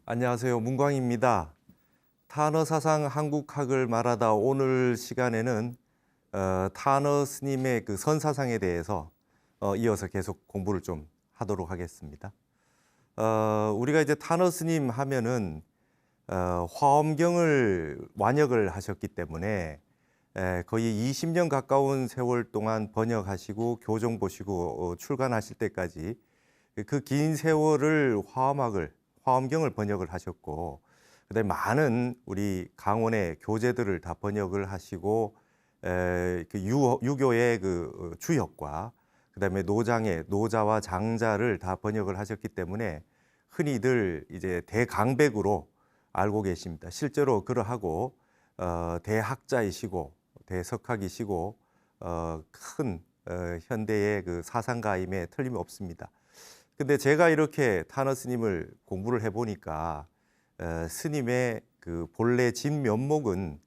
안녕하세요. 문광입니다. 탄어사상 한국학을 말하다 오늘 시간에는 탄어 스님의 그 선사상에 대해서 이어서 계속 공부를 좀 하도록 하겠습니다. 우리가 이제 탄어 스님 하면은 화엄경을 완역을 하셨기 때문에 거의 20년 가까운 세월 동안 번역하시고 교정 보시고 출간하실 때까지 그 긴 세월을 화엄경을 번역을 하셨고, 그다음에 많은 우리 강원의 교재들을 다 번역을 하시고, 그 유교의 그 주역과 그다음에 노자와 장자를 다 번역을 하셨기 때문에 흔히들 이제 대강백으로 알고 계십니다. 실제로 그러하고 대학자이시고 대석학이시고 큰 현대의 그 사상가임에 틀림없습니다. 근데 제가 이렇게 탄어 스님을 공부를 해보니까 스님의 그 본래 진면목은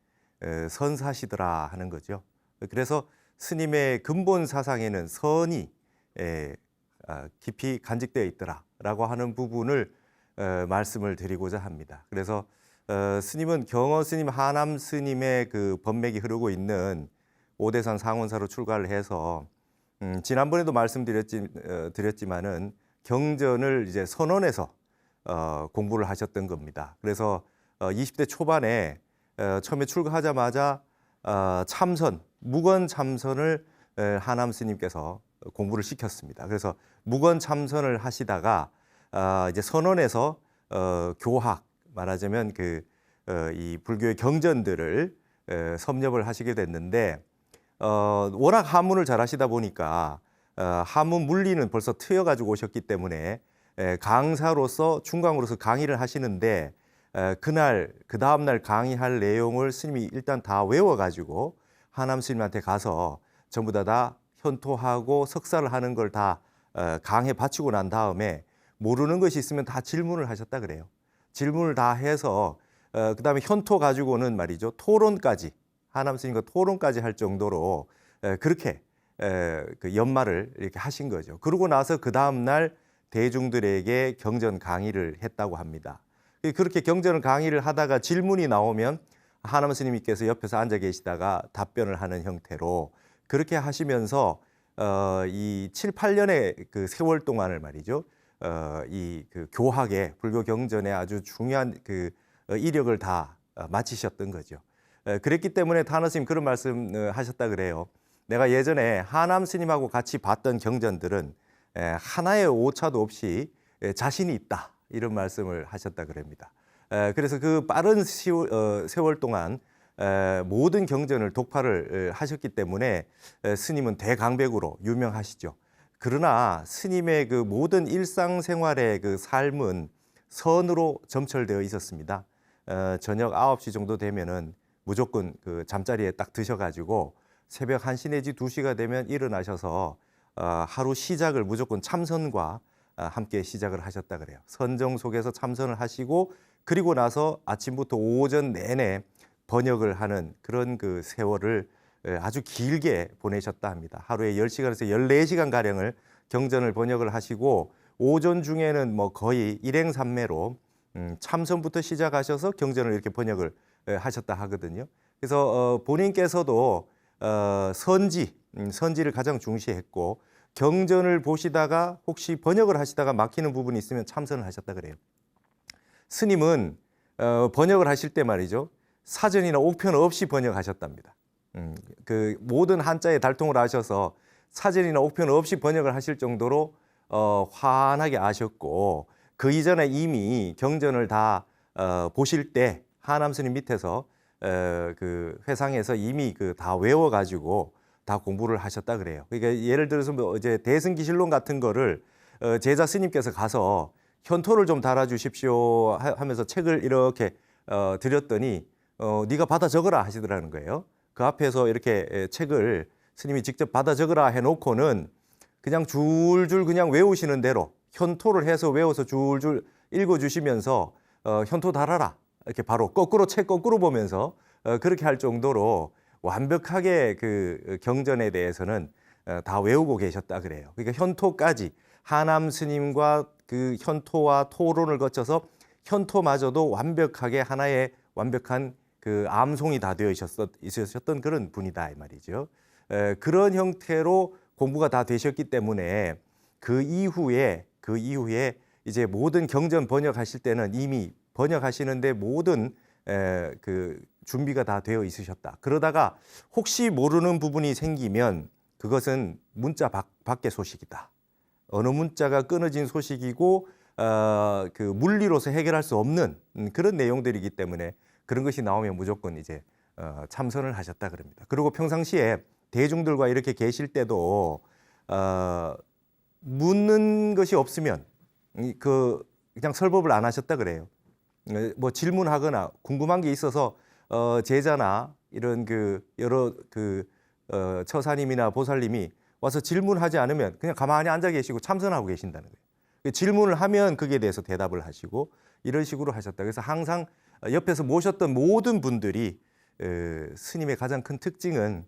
선사시더라 하는 거죠. 그래서 스님의 근본 사상에는 선이 깊이 간직되어 있더라라고 하는 부분을 말씀을 드리고자 합니다. 그래서 스님은 경어 스님, 하남 스님의 그 법맥이 흐르고 있는 오대산 상원사로 출가를 해서 지난번에도 말씀드렸지만은 경전을 이제 선원에서 공부를 하셨던 겁니다. 그래서 20대 초반에 처음에 출가하자마자 무건 참선을 하남 스님께서 공부를 시켰습니다. 그래서 무건 참선을 하시다가 이제 선원에서 교학, 말하자면 이 불교의 경전들을 섭렵을 하시게 됐는데, 워낙 한문을 잘하시다 보니까 한문 물리는 벌써 트여가지고 오셨기 때문에 강사로서 중강으로서 강의를 하시는데, 그 다음날 강의할 내용을 스님이 일단 다 외워가지고 하남 스님한테 가서 전부 다 현토하고 석사를 하는 걸 다 강해 바치고 난 다음에 모르는 것이 있으면 다 질문을 하셨다 그래요. 질문을 다 해서 그다음에 현토 가지고는 말이죠, 토론까지, 하남 스님과 토론까지 할 정도로 그렇게 그 연말을 이렇게 하신 거죠. 그러고 나서 그 다음 날 대중들에게 경전 강의를 했다고 합니다. 그렇게 경전 강의를 하다가 질문이 나오면 하남 스님께서 옆에서 앉아 계시다가 답변을 하는 형태로 그렇게 하시면서 이 7, 8년의 그 세월 동안을 말이죠, 이 그 교학에, 불교 경전에 아주 중요한 그 이력을 다 마치셨던 거죠. 그랬기 때문에 탄어 스님 그런 말씀 하셨다 그래요. 내가 예전에 하남 스님하고 같이 봤던 경전들은 하나의 오차도 없이 자신이 있다, 이런 말씀을 하셨다 그럽니다. 그래서 그 빠른 세월 동안 모든 경전을 독파를 하셨기 때문에 스님은 대강백으로 유명하시죠. 그러나 스님의 그 모든 일상생활의 그 삶은 선으로 점철되어 있었습니다. 저녁 9시 정도 되면은 무조건 그 잠자리에 딱 드셔가지고 새벽 1시 내지 2시가 되면 일어나셔서 하루 시작을 무조건 참선과 함께 시작을 하셨다 그래요. 선정 속에서 참선을 하시고, 그리고 나서 아침부터 오전 내내 번역을 하는 그런 그 세월을 아주 길게 보내셨다 합니다. 하루에 10시간에서 14시간 가량을 경전을 번역을 하시고, 오전 중에는 뭐 거의 일행삼매로 참선부터 시작하셔서 경전을 이렇게 번역을 하셨다 하거든요. 그래서 본인께서도 선지를 가장 중시했고, 경전을 보시다가 혹시 번역을 하시다가 막히는 부분이 있으면 참선을 하셨다 그래요. 스님은 번역을 하실 때 말이죠, 사전이나 옥편 없이 번역하셨답니다. 그 모든 한자에 달통을 하셔서 사전이나 옥편 없이 번역을 하실 정도로 환하게 아셨고, 그 이전에 이미 경전을 다 보실 때 하남 스님 밑에서 그 회상에서 이미 그 다 외워가지고 다 공부를 하셨다 그래요. 그러니까 예를 들어서 뭐 이제 대승기실론 같은 거를 제자 스님께서 가서 현토를 좀 달아주십시오 하면서 책을 이렇게 드렸더니 네가 받아 적어라 하시더라는 거예요. 그 앞에서 이렇게 책을 스님이 직접 받아 적으라 해놓고는 그냥 줄줄 그냥 외우시는 대로 현토를 해서 외워서 줄줄 읽어주시면서 현토 달아라, 이렇게 바로 책 거꾸로 보면서 그렇게 할 정도로 완벽하게 그 경전에 대해서는 다 외우고 계셨다 그래요. 그러니까 현토까지 하남 스님과 그 현토와 토론을 거쳐서 현토마저도 완벽하게 하나의 완벽한 그 암송이 다 되어 있으셨던 그런 분이다 이 말이죠. 그런 형태로 공부가 다 되셨기 때문에 그 이후에 이제 모든 경전 번역하실 때는 이미 번역하시는데 모든 그 준비가 다 되어 있으셨다. 그러다가 혹시 모르는 부분이 생기면 그것은 문자 밖의 소식이다. 어느 문자가 끊어진 소식이고 그 물리로서 해결할 수 없는 그런 내용들이기 때문에 그런 것이 나오면 무조건 이제 참선을 하셨다 그럽니다. 그리고 평상시에 대중들과 이렇게 계실 때도 묻는 것이 없으면 그냥 설법을 안 하셨다 그래요. 뭐 질문하거나 궁금한 게 있어서 제자나 이런 그 여러 처사님이나 보살님이 와서 질문하지 않으면 그냥 가만히 앉아 계시고 참선하고 계신다는 거예요. 질문을 하면 거기에 대해서 대답을 하시고 이런 식으로 하셨다. 그래서 항상 옆에서 모셨던 모든 분들이 스님의 가장 큰 특징은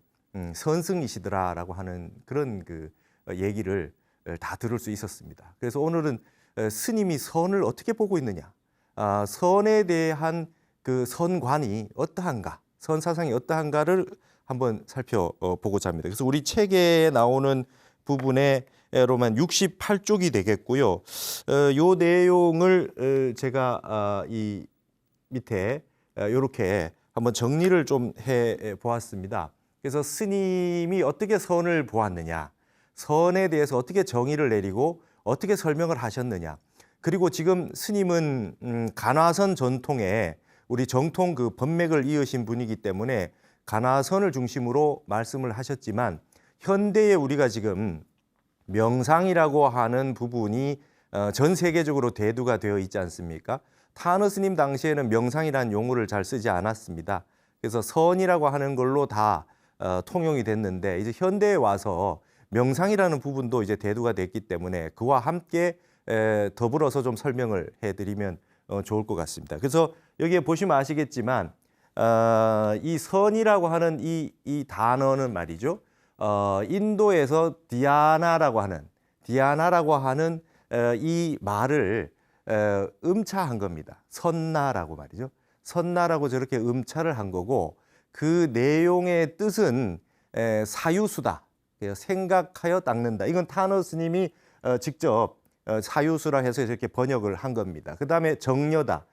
선승이시더라라고 하는 그런 그 얘기를 다 들을 수 있었습니다. 그래서 오늘은 스님이 선을 어떻게 보고 있느냐, 선에 대한 그 선관이 어떠한가, 선 사상이 어떠한가를 한번 살펴보고자 합니다. 그래서 우리 책에 나오는 부분에로만 68쪽이 되겠고요. 요 내용을 제가 이 밑에 이렇게 한번 정리를 좀 해 보았습니다. 그래서 스님이 어떻게 선을 보았느냐, 선에 대해서 어떻게 정의를 내리고 어떻게 설명을 하셨느냐, 그리고 지금 스님은 간화선 전통에 우리 정통 그 법맥을 이으신 분이기 때문에 간화선을 중심으로 말씀을 하셨지만 현대에 우리가 지금 명상이라고 하는 부분이 전 세계적으로 대두가 되어 있지 않습니까? 타너 스님 당시에는 명상이라는 용어를 잘 쓰지 않았습니다. 그래서 선이라고 하는 걸로 다 통용이 됐는데 이제 현대에 와서 명상이라는 부분도 이제 대두가 됐기 때문에 그와 함께 더불어서 좀 설명을 해드리면 좋을 것 같습니다. 그래서 여기에 보시면 아시겠지만 이 선이라고 하는 이 단어는 말이죠. 인도에서 디아나라고 하는 이 말을 음차한 겁니다. 선나라고 말이죠. 선나라고 저렇게 음차를 한 거고 그 내용의 뜻은 사유수다. 생각하여 닦는다. 이건 타너 스님이 직접 사유수라 해서 이렇게 번역을 한 겁니다. 그 다음에 정려다.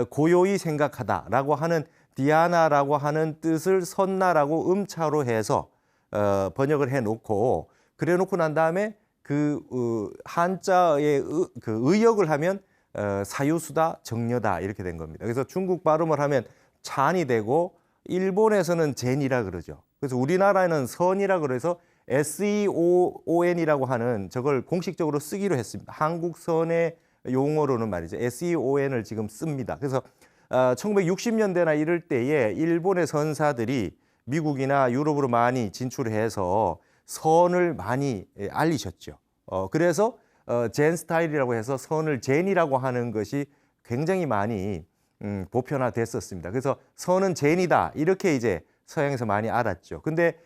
고요히 생각하다라고 하는 디아나라고 하는 뜻을 선나라고 음차로 해서 번역을 해놓고 그래놓고 난 다음에 그 한자의 그 의역을 하면 사유수다, 정려다 이렇게 된 겁니다. 그래서 중국 발음을 하면 찬이 되고 일본에서는 젠이라 그러죠. 그래서 우리나라에는 선이라 그래서 SEON이라고 하는 저걸 공식적으로 쓰기로 했습니다. 한국 선의 용어로는 말이죠. SEON을 지금 씁니다. 그래서 1960년대나 이럴 때에 일본의 선사들이 미국이나 유럽으로 많이 진출해서 선을 많이 알리셨죠. 그래서 젠 스타일이라고 해서 선을 젠이라고 하는 것이 굉장히 많이 보편화됐었습니다. 그래서 선은 젠이다 이렇게 이제 서양에서 많이 알았죠. 근데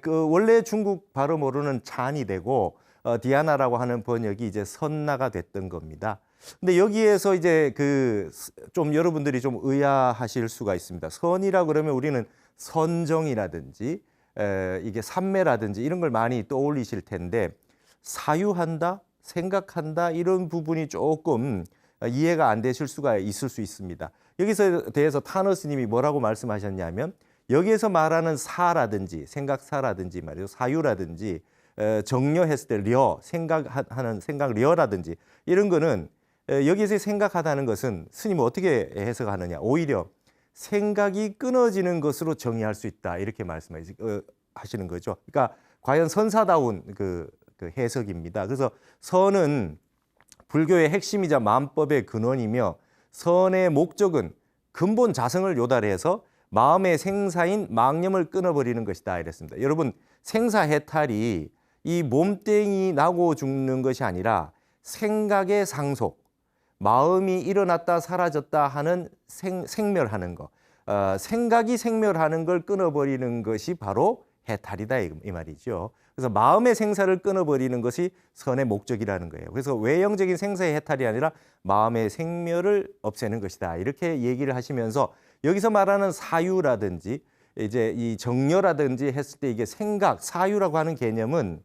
그 원래 중국 발음으로는 찬이 되고 디아나라고 하는 번역이 이제 선나가 됐던 겁니다. 근데 여기에서 이제 그 좀 여러분들이 좀 의아하실 수가 있습니다. 선이라 그러면 우리는 선정이라든지 이게 삼매라든지 이런 걸 많이 떠올리실 텐데 사유한다, 생각한다 이런 부분이 조금 이해가 안 되실 수가 있을 수 있습니다. 여기서 대해서 타너 스님이 뭐라고 말씀하셨냐면 여기에서 말하는 사라든지 생각사라든지 말이죠. 사유라든지 정려했을 때 려, 생각하는 생각 려라든지 이런 거는 여기에서 생각하다는 것은 스님은 어떻게 해석하느냐. 오히려 생각이 끊어지는 것으로 정의할 수 있다. 이렇게 말씀하시는 거죠. 그러니까 과연 선사다운 그 해석입니다. 그래서 선은 불교의 핵심이자 만법의 근원이며 선의 목적은 근본 자성을 요달해서 마음의 생사인 망념을 끊어버리는 것이다 이랬습니다. 여러분 생사해탈이 이 몸땡이 나고 죽는 것이 아니라 생각의 상속, 마음이 일어났다 사라졌다 하는 생멸하는 것, 생각이 생멸하는 걸 끊어버리는 것이 바로 해탈이다 이 말이죠. 그래서 마음의 생사를 끊어버리는 것이 선의 목적이라는 거예요. 그래서 외형적인 생사의 해탈이 아니라 마음의 생멸을 없애는 것이다. 이렇게 얘기를 하시면서 여기서 말하는 사유라든지 이제 이 정려라든지 했을 때 이게 생각, 사유라고 하는 개념은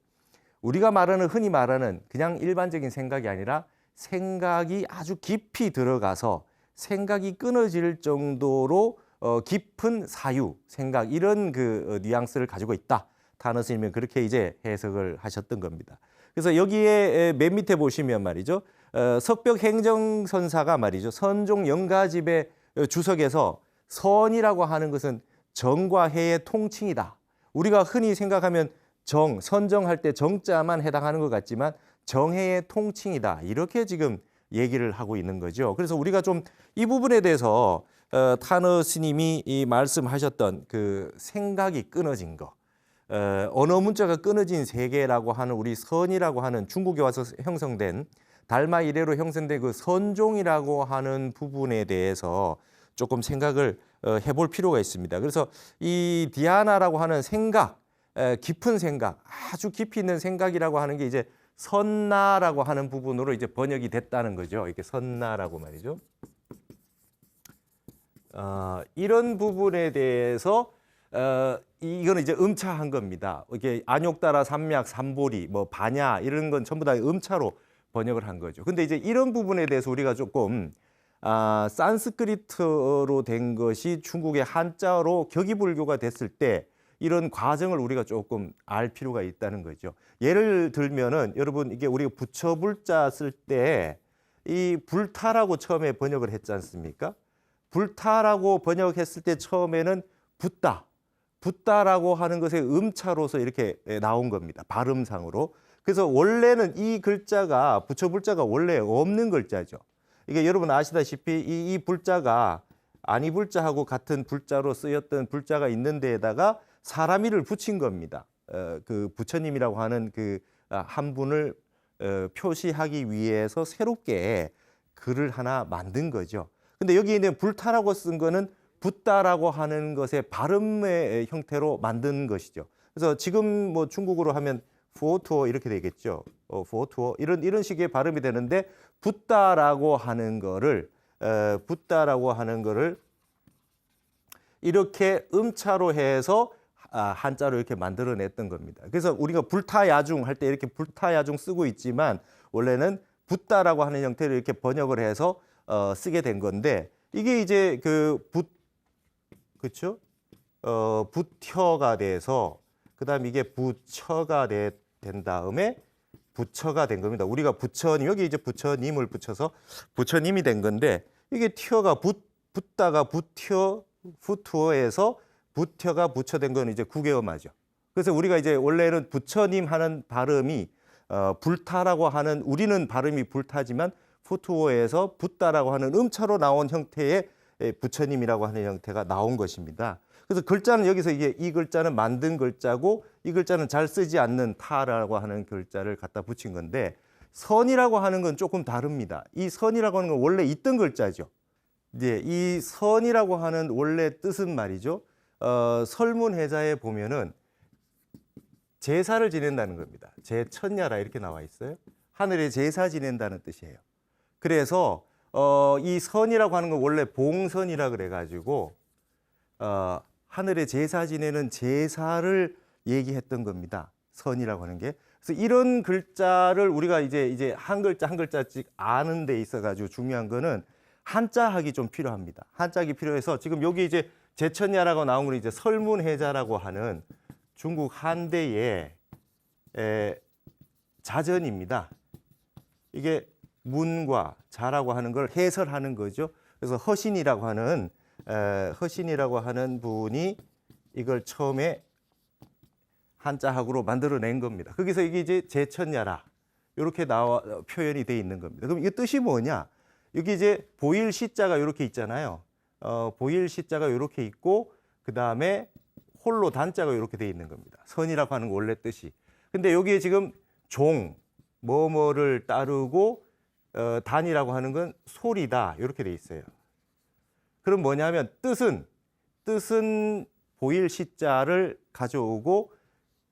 우리가 말하는 흔히 말하는 그냥 일반적인 생각이 아니라 생각이 아주 깊이 들어가서 생각이 끊어질 정도로 깊은 사유, 생각 이런 그 뉘앙스를 가지고 있다. 타너 스님은 그렇게 이제 해석을 하셨던 겁니다. 그래서 여기에 맨 밑에 보시면 말이죠. 석벽 행정선사가 말이죠. 선종 영가집의 주석에서 선이라고 하는 것은 정과 해의 통칭이다. 우리가 흔히 생각하면 정, 선정할 때 정자만 해당하는 것 같지만 정해의 통칭이다. 이렇게 지금 얘기를 하고 있는 거죠. 그래서 우리가 좀 이 부분에 대해서 타너 스님이 이 말씀하셨던 그 생각이 끊어진 거, 언어 문자가 끊어진 세계라고 하는 우리 선이라고 하는 중국에 와서 형성된 달마 이래로 형성된 그 선종이라고 하는 부분에 대해서 조금 생각을 해볼 필요가 있습니다. 그래서 이 디아나라고 하는 생각, 깊은 생각, 아주 깊이 있는 생각이라고 하는 게 이제 선나라고 하는 부분으로 이제 번역이 됐다는 거죠. 이렇게 선나라고 말이죠. 이런 부분에 대해서 이거는 이제 음차한 겁니다. 이게 안욕따라 삼약, 삼보리, 뭐 반야 이런 건 전부 다 음차로 번역을 한 거죠. 근데 이제 이런 부분에 대해서 우리가 조금 산스크리트로 된 것이 중국의 한자로 격이불교가 됐을 때 이런 과정을 우리가 조금 알 필요가 있다는 거죠. 예를 들면은 여러분 이게 우리가 부처불자 쓸 때 이 불타라고 처음에 번역을 했지 않습니까? 불타라고 번역했을 때 처음에는 붓다, 붓다라고 하는 것의 음차로서 이렇게 나온 겁니다. 발음상으로. 그래서 원래는 이 글자가 부처불자가 원래 없는 글자죠. 이게 여러분 아시다시피 이 불자가 아니불자하고 같은 불자로 쓰였던 불자가 있는 데에다가 사람이를 붙인 겁니다. 그 부처님이라고 하는 그 한 분을 표시하기 위해서 새롭게 글을 하나 만든 거죠. 근데 여기 있는 불타라고 쓴 거는 붓다라고 하는 것의 발음의 형태로 만든 것이죠. 그래서 지금 뭐 중국어로 하면 포투어 이렇게 되겠죠. 포투어 이런 식의 발음이 되는데 붓다라고 하는 거를 이렇게 음차로 해서 한자로 이렇게 만들어냈던 겁니다. 그래서 우리가 불타야중 할 때 이렇게 불타야중 쓰고 있지만 원래는 붓다라고 하는 형태로 이렇게 번역을 해서 쓰게 된 건데 이게 이제 그렇죠? 부처가 돼서 그다음 이게 부처가 된 다음에 부처가 된 겁니다. 우리가 부처님 여기 이제 부처님을 붙여서 부처님이 된 건데 이게 티어가 붙다가 부투어에서 부처가 부처된 건 이제 국외어마죠. 그래서 우리가 이제 원래는 부처님 하는 발음이 불타라고 하는 우리는 발음이 불타지만 푸투어에서 붓다라고 하는 음차로 나온 형태의 부처님이라고 하는 형태가 나온 것입니다. 그래서 글자는 여기서 이 글자는 만든 글자고 이 글자는 잘 쓰지 않는 타라고 하는 글자를 갖다 붙인 건데 선이라고 하는 건 조금 다릅니다. 이 선이라고 하는 건 원래 있던 글자죠. 이제 이 선이라고 하는 원래 뜻은 말이죠. 설문해자에 보면은 제사를 지낸다는 겁니다. 제천야라 이렇게 나와 있어요. 하늘에 제사 지낸다는 뜻이에요. 그래서 이 선이라고 하는 건 원래 봉선이라 그래가지고 하늘에 제사 지내는 제사를 얘기했던 겁니다. 선이라고 하는 게. 그래서 이런 글자를 우리가 이제 한 글자 한 글자씩 아는 데 있어가지고 중요한 거는 한자학이 좀 필요합니다. 한자학이 필요해서 지금 여기 이제 제천야라고 나온 건 이제 설문해자라고 하는 중국 한대의 자전입니다. 이게 문과 자라고 하는 걸 해설하는 거죠. 그래서 허신이라고 하는 분이 이걸 처음에 한자학으로 만들어낸 겁니다. 거기서 이게 이제 제천야라 이렇게 표현이 돼 있는 겁니다. 그럼 이 뜻이 뭐냐? 여기 이제 보일 시자가 이렇게 있잖아요. 보일 시자가 이렇게 있고 그 다음에 홀로 단자가 이렇게 돼 있는 겁니다. 선이라고 하는 원래 뜻이. 근데 여기에 지금 종, 뭐뭐를 따르고 단이라고 하는 건 소리다 이렇게 돼 있어요. 그럼 뭐냐면 뜻은 보일 시자를 가져오고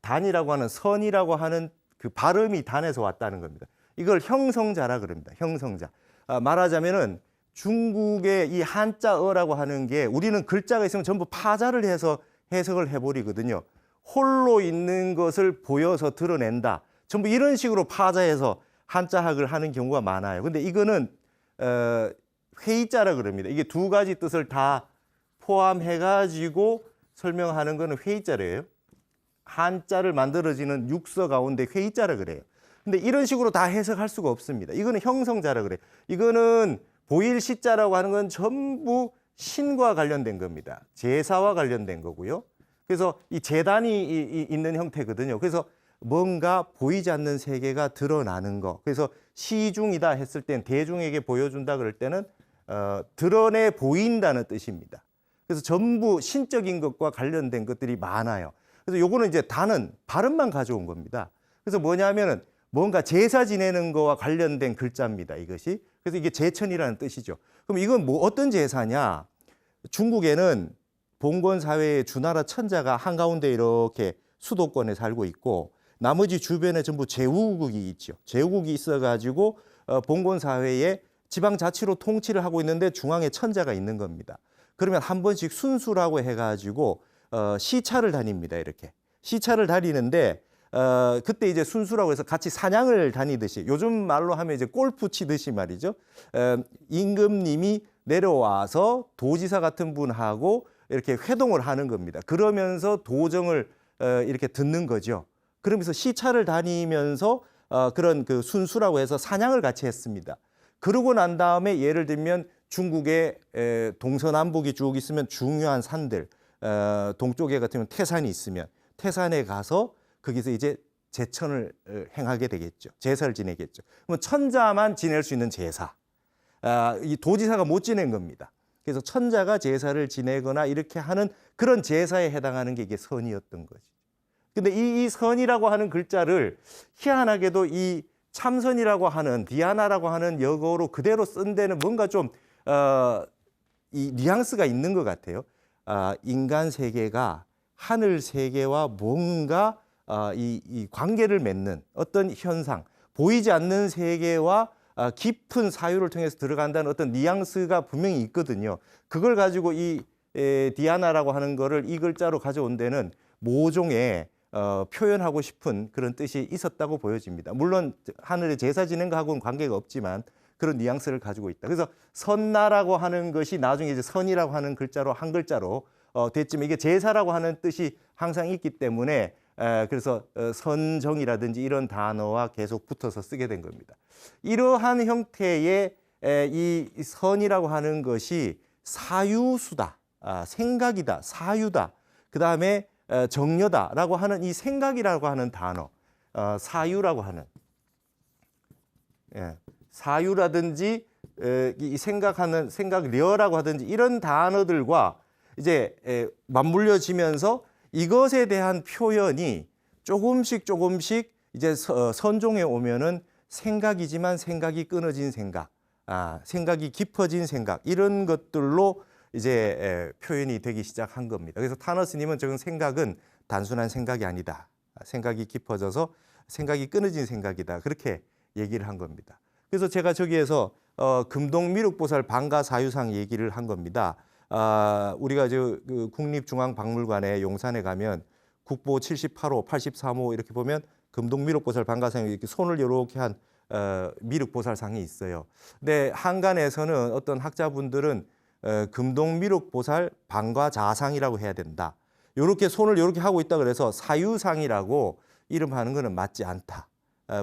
단이라고 하는 선이라고 하는 그 발음이 단에서 왔다는 겁니다. 이걸 형성자라 그럽니다. 형성자. 말하자면은 중국의 이 한자어라고 하는 게 우리는 글자가 있으면 전부 파자를 해서 해석을 해버리거든요. 홀로 있는 것을 보여서 드러낸다. 전부 이런 식으로 파자해서 한자학을 하는 경우가 많아요. 근데 이거는 회의자라 그럽니다. 이게 두 가지 뜻을 다 포함해가지고 설명하는 거는 회의자래요. 한자를 만들어지는 육서 가운데 회의자라 그래요. 근데 이런 식으로 다 해석할 수가 없습니다. 이거는 형성자라 그래요. 이거는 보일 시자라고 하는 건 전부 신과 관련된 겁니다. 제사와 관련된 거고요. 그래서 이 제단이 있는 형태거든요. 그래서 뭔가 보이지 않는 세계가 드러나는 거. 그래서 시중이다 했을 땐 대중에게 보여준다 그럴 때는 드러내 보인다는 뜻입니다. 그래서 전부 신적인 것과 관련된 것들이 많아요. 그래서 요거는 이제 단은 발음만 가져온 겁니다. 그래서 뭐냐면은 뭔가 제사 지내는 거와 관련된 글자입니다. 이것이. 그래서 이게 제천이라는 뜻이죠. 그럼 이건 뭐 어떤 제사냐? 중국에는 봉건 사회의 주나라 천자가 한가운데 이렇게 수도권에 살고 있고 나머지 주변에 전부 제후국이 있죠. 제후국이 있어가지고 봉건 사회에 지방자치로 통치를 하고 있는데 중앙에 천자가 있는 겁니다. 그러면 한 번씩 순수라고 해가지고 시차를 다닙니다. 이렇게 시차를 다니는데 그때 이제 순수라고 해서 같이 사냥을 다니듯이 요즘 말로 하면 이제 골프 치듯이 말이죠. 임금님이 내려와서 도지사 같은 분하고 이렇게 회동을 하는 겁니다. 그러면서 도정을 이렇게 듣는 거죠. 그러면서 시차를 다니면서 그런 그 순수라고 해서 사냥을 같이 했습니다. 그러고 난 다음에 예를 들면 중국의 동서남북이 쭉 있으면 중요한 산들, 동쪽에 같으면 태산이 있으면 태산에 가서 거기서 이제 제천을 행하게 되겠죠. 제사를 지내겠죠. 그러면 천자만 지낼 수 있는 제사. 이 도지사가 못 지낸 겁니다. 그래서 천자가 제사를 지내거나 이렇게 하는 그런 제사에 해당하는 게 이게 선이었던 거지. 근데 이 선이라고 하는 글자를 희한하게도 이 참선이라고 하는 디아나라고 하는 역어로 그대로 쓴 데는 뭔가 좀 이 뉘앙스가 있는 것 같아요. 인간 세계가 하늘 세계와 뭔가 이 관계를 맺는 어떤 현상, 보이지 않는 세계와 깊은 사유를 통해서 들어간다는 어떤 뉘앙스가 분명히 있거든요. 그걸 가지고 이 디아나라고 하는 거를 이 글자로 가져온 데는 모종의 표현하고 싶은 그런 뜻이 있었다고 보여집니다. 물론 하늘에 제사 지낸 거하고는 관계가 없지만 그런 뉘앙스를 가지고 있다. 그래서 선나라고 하는 것이 나중에 이제 선이라고 하는 글자로 한 글자로 됐지만 이게 제사라고 하는 뜻이 항상 있기 때문에 그래서 선정이라든지 이런 단어와 계속 붙어서 쓰게 된 겁니다. 이러한 형태의 이 선이라고 하는 것이 사유수다, 생각이다, 사유다, 그 다음에 정려다라고 하는 이 생각이라고 하는 단어, 사유라고 하는 사유라든지 이 생각하는 생각려라고 하든지 이런 단어들과 이제 맞물려지면서 이것에 대한 표현이 조금씩 이제 선종에 오면은 생각이지만 생각이 끊어진 생각, 생각이 깊어진 생각 이런 것들로 이제 표현이 되기 시작한 겁니다. 그래서 타너 스님은 저건 생각은 단순한 생각이 아니다. 생각이 깊어져서 생각이 끊어진 생각이다. 그렇게 얘기를 한 겁니다. 그래서 제가 저기에서 금동미륵보살 방가사유상 얘기를 한 겁니다. 우리가 그 국립중앙박물관에 용산에 가면 국보 78호, 83호 이렇게 보면 금동미륵보살 방가상이 이렇게 손을 이렇게 한 미륵보살상이 있어요. 근데 한간에서는 어떤 학자분들은 금동미륵보살 방가자상이라고 해야 된다. 이렇게 손을 이렇게 하고 있다 그래서 사유상이라고 이름하는 것은 맞지 않다.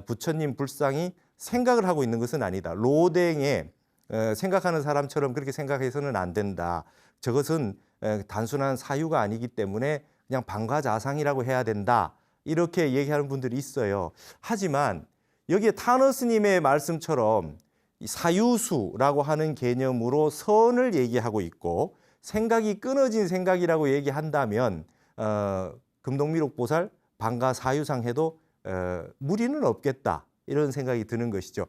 부처님 불상이 생각을 하고 있는 것은 아니다. 로댕에 생각하는 사람처럼 그렇게 생각해서는 안 된다. 저것은 단순한 사유가 아니기 때문에 그냥 방가자상이라고 해야 된다. 이렇게 얘기하는 분들이 있어요. 하지만 여기에 타너 스님의 말씀처럼 사유수라고 하는 개념으로 선을 얘기하고 있고 생각이 끊어진 생각이라고 얘기한다면 금동미륵보살 방가사유상 해도 무리는 없겠다. 이런 생각이 드는 것이죠.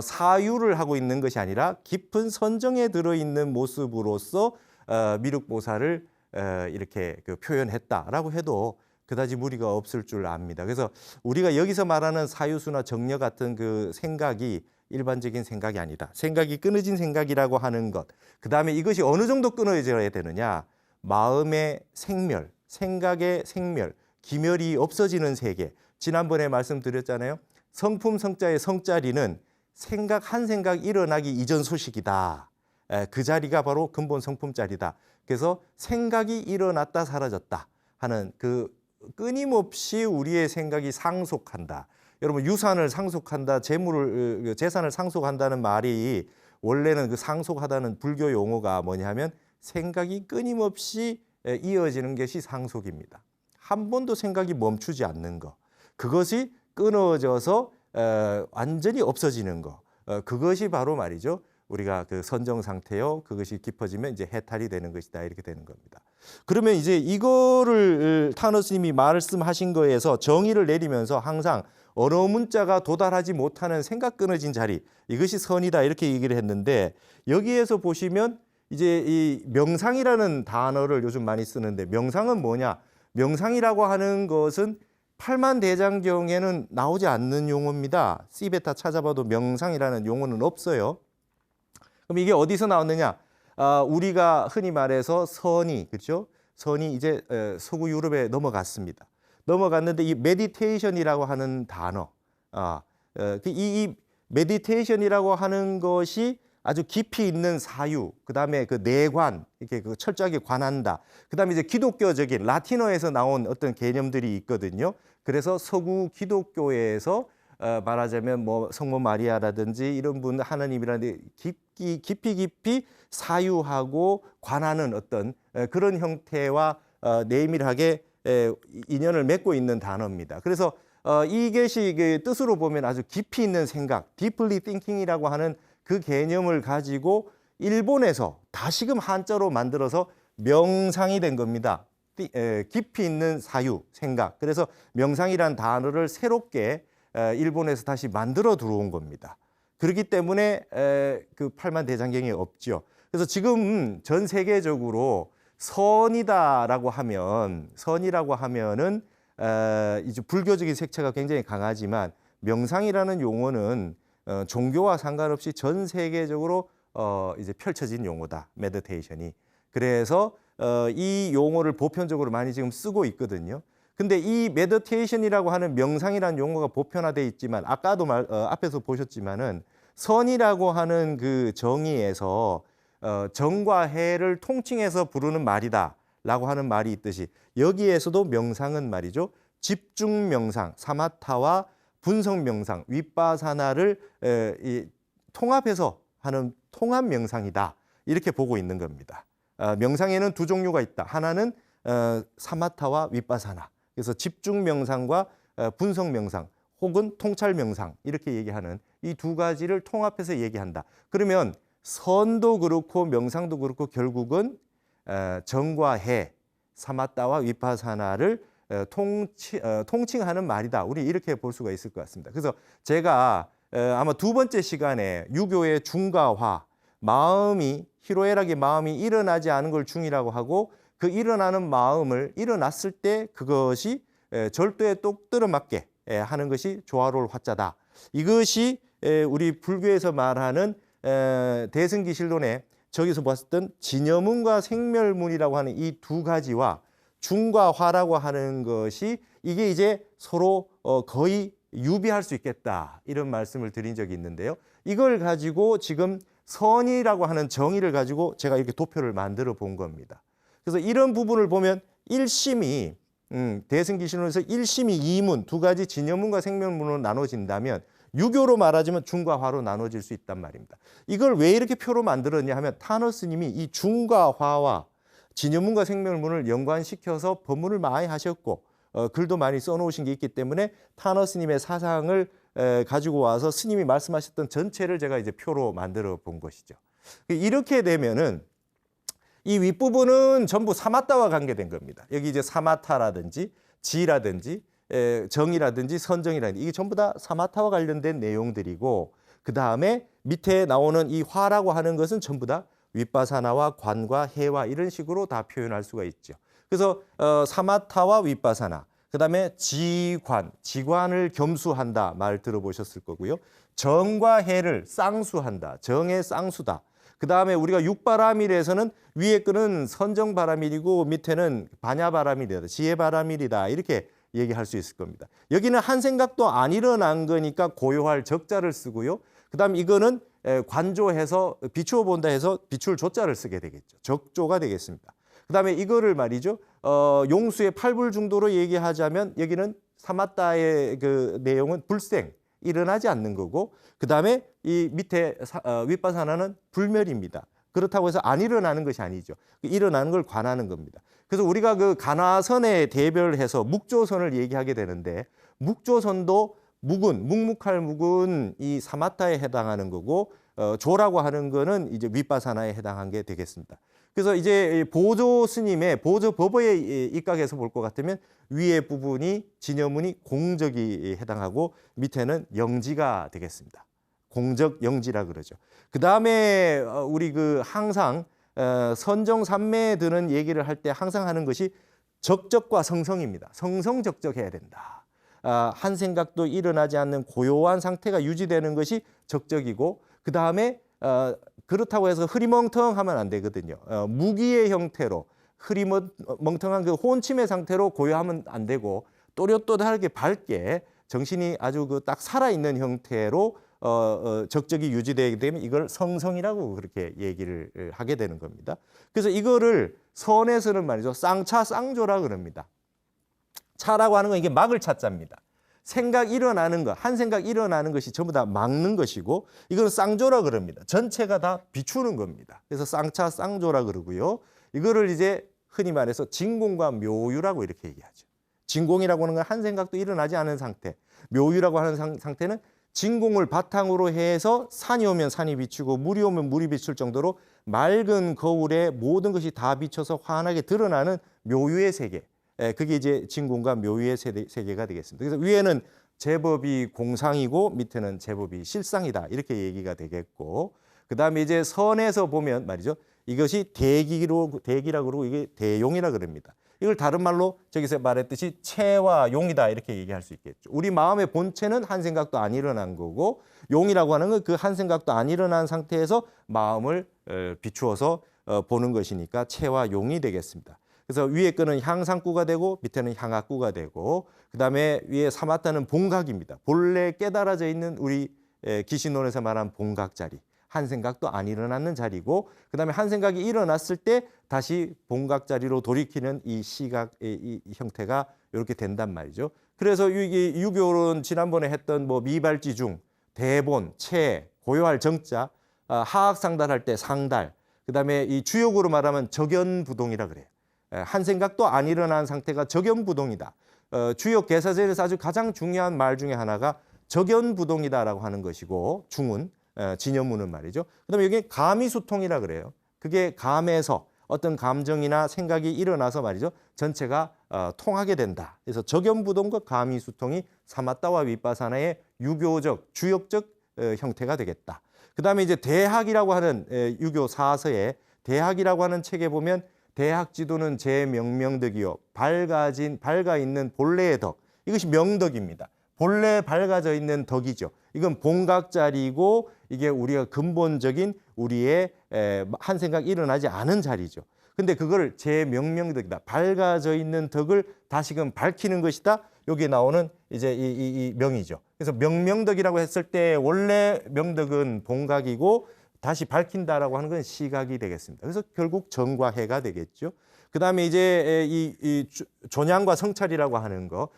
사유를 하고 있는 것이 아니라 깊은 선정에 들어있는 모습으로서 미륵보살을 이렇게 그 표현했다라고 해도 그다지 무리가 없을 줄 압니다. 그래서 우리가 여기서 말하는 사유수나 정려 같은 그 생각이 일반적인 생각이 아니다. 생각이 끊어진 생각이라고 하는 것. 그다음에 이것이 어느 정도 끊어져야 되느냐. 마음의 생멸, 생각의 생멸, 기멸이 없어지는 세계. 지난번에 말씀드렸잖아요. 성품 성자의 성자리는 생각 한 생각 일어나기 이전 소식이다. 그 자리가 바로 근본 성품자리다. 그래서 생각이 일어났다 사라졌다 하는 그 끊임없이 우리의 생각이 상속한다. 여러분 유산을 상속한다, 재산을 상속한다는 말이 원래는 그 상속하다는 불교 용어가 뭐냐면 생각이 끊임없이 이어지는 것이 상속입니다. 한 번도 생각이 멈추지 않는 거. 그것이 끊어져서 완전히 없어지는 거. 그것이 바로 말이죠. 우리가 그 선정 상태요. 그것이 깊어지면 이제 해탈이 되는 것이다. 이렇게 되는 겁니다. 그러면 이제 이거를 타너 스님이 말씀하신 거에서 정의를 내리면서 항상 언어 문자가 도달하지 못하는 생각 끊어진 자리, 이것이 선이다 이렇게 얘기를 했는데, 여기에서 보시면 이제 이 명상이라는 단어를 요즘 많이 쓰는데, 명상은 뭐냐? 명상이라고 하는 것은 팔만대장경에는 나오지 않는 용어입니다. 시베타 찾아봐도 명상이라는 용어는 없어요. 그럼 이게 어디서 나왔느냐? 우리가 흔히 말해서 선이, 그렇죠? 선이 이제 서구 유럽에 넘어갔습니다. 넘어갔는데 이 메디테이션이라고 하는 단어, 이 메디테이션이라고 하는 것이 아주 깊이 있는 사유, 그다음에 그 내관, 이렇게 그 철저하게 관한다. 그다음에 이제 기독교적인 라틴어에서 나온 어떤 개념들이 있거든요. 그래서 서구 기독교에서 말하자면 뭐 성모 마리아라든지 이런 분 하나님이라는 깊이 사유하고 관하는 어떤 그런 형태와 내밀하게 인연을 맺고 있는 단어입니다. 그래서 이것이 뜻으로 보면 아주 깊이 있는 생각, deeply thinking이라고 하는 그 개념을 가지고 일본에서 다시금 한자로 만들어서 명상이 된 겁니다. 깊이 있는 사유, 생각. 그래서 명상이란 단어를 새롭게 일본에서 다시 만들어 들어온 겁니다. 그렇기 때문에 그 팔만대장경이 없죠. 그래서 지금 전 세계적으로 선이라고 하면은 이제 불교적인 색채가 굉장히 강하지만 명상이라는 용어는 종교와 상관없이 전 세계적으로 이제 펼쳐진 용어다. 메디테이션이. 그래서 이 용어를 보편적으로 많이 지금 쓰고 있거든요. 근데 이 메디테이션이라고 하는 명상이라는 용어가 보편화되어 있지만 아까도 앞에서 보셨지만은 선이라고 하는 그 정의에서 정과 해를 통칭해서 부르는 말이다라고 하는 말이 있듯이 여기에서도 명상은 말이죠. 집중 명상, 사마타와 분석 명상, 윗바사나를 통합해서 하는 통합 명상이다. 이렇게 보고 있는 겁니다. 명상에는 두 종류가 있다. 하나는 사마타와 윗바사나. 그래서 집중 명상과 분석 명상 혹은 통찰 명상 이렇게 얘기하는 이 두 가지를 통합해서 얘기한다. 그러면 선도 그렇고 명상도 그렇고 결국은 정과 해, 사마타와 윗바사나를 통칭하는 말이다. 우리 이렇게 볼 수가 있을 것 같습니다. 그래서 제가 아마 두 번째 시간에 유교의 중과화, 마음이 희로애락의 마음이 일어나지 않은 걸 중이라고 하고 그 일어나는 마음을 일어났을 때 그것이 절도에 똑 들어맞게 하는 것이 조화로울 화자다. 이것이 우리 불교에서 말하는 대승기실론의 저기서 봤었던 진여문과 생멸문이라고 하는 이 두 가지와 중과 화라고 하는 것이 이게 이제 서로 거의 유비할 수 있겠다 이런 말씀을 드린 적이 있는데요. 이걸 가지고 지금 선이라고 하는 정의를 가지고 제가 이렇게 도표를 만들어 본 겁니다. 그래서 이런 부분을 보면 1심이 대승기실론에서 1심이 2문 두 가지 진여문과 생멸문으로 나눠진다면 유교로 말하자면 중과 화로 나눠질 수 있단 말입니다. 이걸 왜 이렇게 표로 만들었냐 하면 타너 스님이 이 중과 화와 진여문과 생멸문을 연관시켜서 법문을 많이 하셨고 글도 많이 써놓으신 게 있기 때문에 타너 스님의 사상을 가지고 와서 스님이 말씀하셨던 전체를 제가 이제 표로 만들어 본 것이죠. 이렇게 되면은 이 윗부분은 전부 사마타와 관계된 겁니다. 여기 이제 사마타라든지 지라든지 정이라든지 선정이라든지 이게 전부 다 사마타와 관련된 내용들이고 그 다음에 밑에 나오는 이 화라고 하는 것은 전부 다 윗바사나와 관과 해와 이런 식으로 다 표현할 수가 있죠. 그래서 사마타와 윗바사나, 그다음에 지관을 겸수한다 말 들어보셨을 거고요. 정과 해를 쌍수한다, 정의 쌍수다. 그다음에 우리가 육바라밀에서는 위에 거는 선정바라밀이고 밑에는 반야바라밀이다, 지혜바라밀이다 이렇게 얘기할 수 있을 겁니다. 여기는 한 생각도 안 일어난 거니까 고요할 적자를 쓰고요. 그다음 이거는 관조해서 비추어 본다 해서 비출 조자를 쓰게 되겠죠. 적조가 되겠습니다. 그다음에 이거를 말이죠. 용수의 팔불 중도로 얘기하자면 여기는 사마따의 그 내용은 불생, 일어나지 않는 거고, 그다음에 이 밑에 윗바사나는 불멸입니다. 그렇다고 해서 안 일어나는 것이 아니죠. 일어나는 걸 관하는 겁니다. 그래서 우리가 그 간화선에 대별해서 묵조선을 얘기하게 되는데, 묵조선도 묵은, 묵묵할 묵은 이 사마타에 해당하는 거고, 조라고 하는 거는 이제 윗바사나에 해당한 게 되겠습니다. 그래서 이제 보조 스님의 보조 법어에 입각해서 볼 것 같으면 위에 부분이 진여문이 공적이 해당하고 밑에는 영지가 되겠습니다. 공적 영지라 그러죠. 그 다음에 우리 그 항상 선정산매에 드는 얘기를 할 때 항상 하는 것이 적적과 성성입니다. 성성적적해야 된다. 한 생각도 일어나지 않는 고요한 상태가 유지되는 것이 적적이고, 그 다음에 그렇다고 해서 흐리멍텅하면 안 되거든요. 무기의 형태로 흐리멍텅한 그 혼침의 상태로 고요하면 안 되고, 또렷또렷하게 밝게 정신이 아주 그 딱 살아있는 형태로 적적이 유지되게 되면 이걸 성성이라고 그렇게 얘기를 하게 되는 겁니다. 그래서 이거를 선에서는 말이죠, 쌍차 쌍조라 그럽니다. 차라고 하는 건 이게 막을 차자입니다. 생각 일어나는 것, 한 생각 일어나는 것이 전부 다 막는 것이고, 이건 쌍조라 그럽니다. 전체가 다 비추는 겁니다. 그래서 쌍차 쌍조라 그러고요. 이거를 이제 흔히 말해서 진공과 묘유라고 이렇게 얘기하죠. 진공이라고 하는 건 한 생각도 일어나지 않은 상태, 묘유라고 하는 상태는 진공을 바탕으로 해서 산이 오면 산이 비추고 물이 오면 물이 비출 정도로 맑은 거울에 모든 것이 다 비춰서 환하게 드러나는 묘유의 세계. 그게 이제 진공과 묘유의 세계가 되겠습니다. 그래서 위에는 제법이 공상이고 밑에는 제법이 실상이다 이렇게 얘기가 되겠고, 그다음에 이제 선에서 보면 말이죠, 이것이 대기라고 그러고 이게 대용이라 그럽니다. 이걸 다른 말로 저기서 말했듯이 체와 용이다 이렇게 얘기할 수 있겠죠. 우리 마음의 본체는 한 생각도 안 일어난 거고, 용이라고 하는 건 그 한 생각도 안 일어난 상태에서 마음을 비추어서 보는 것이니까 체와 용이 되겠습니다. 그래서 위에 거는 향상구가 되고 밑에는 향악구가 되고, 그다음에 위에 사마타는 본각입니다. 본래 깨달아져 있는 우리 기신론에서 말한 본각 자리, 한 생각도 안 일어나는 자리고, 그다음에 한 생각이 일어났을 때 다시 본각 자리로 돌이키는 이 시각 이 형태가 이렇게 된단 말이죠. 그래서 이 유교론 지난번에 했던 뭐 미발지중, 대본, 체, 고요할 정자, 하악상달할 때 상달, 그다음에 이 주역으로 말하면 적연부동이라 그래요. 한 생각도 안 일어난 상태가 적연부동이다. 주역 개사절에서 아주 가장 중요한 말 중에 하나가 적연부동이다라고 하는 것이고, 중은 진여문은 말이죠. 그다음에 여기 감이수통이라 그래요. 그게 감에서 어떤 감정이나 생각이 일어나서 말이죠, 전체가 통하게 된다. 그래서 적연부동과 감이수통이 사마따와 윗바사나의 유교적, 주역적 형태가 되겠다. 그다음에 이제 대학이라고 하는 유교 사서에 대학이라고 하는 책에 보면 대학지도는 제 명명덕이요, 밝아 있는 본래의 덕, 이것이 명덕입니다. 본래 밝아져 있는 덕이죠. 이건 본각자리고 이게 우리가 근본적인 우리의 한 생각 일어나지 않은 자리죠. 근데 그걸 제 명명덕이다, 밝아져 있는 덕을 다시금 밝히는 것이다. 여기 나오는 이제 이 명이죠. 그래서 명명덕이라고 했을 때 원래 명덕은 본각이고 다시 밝힌다라고 하는 건 시각이 되겠습니다. 그래서 결국 정과 해가 되겠죠. 그다음에 이제 이 존양과 성찰이라고 하는 거,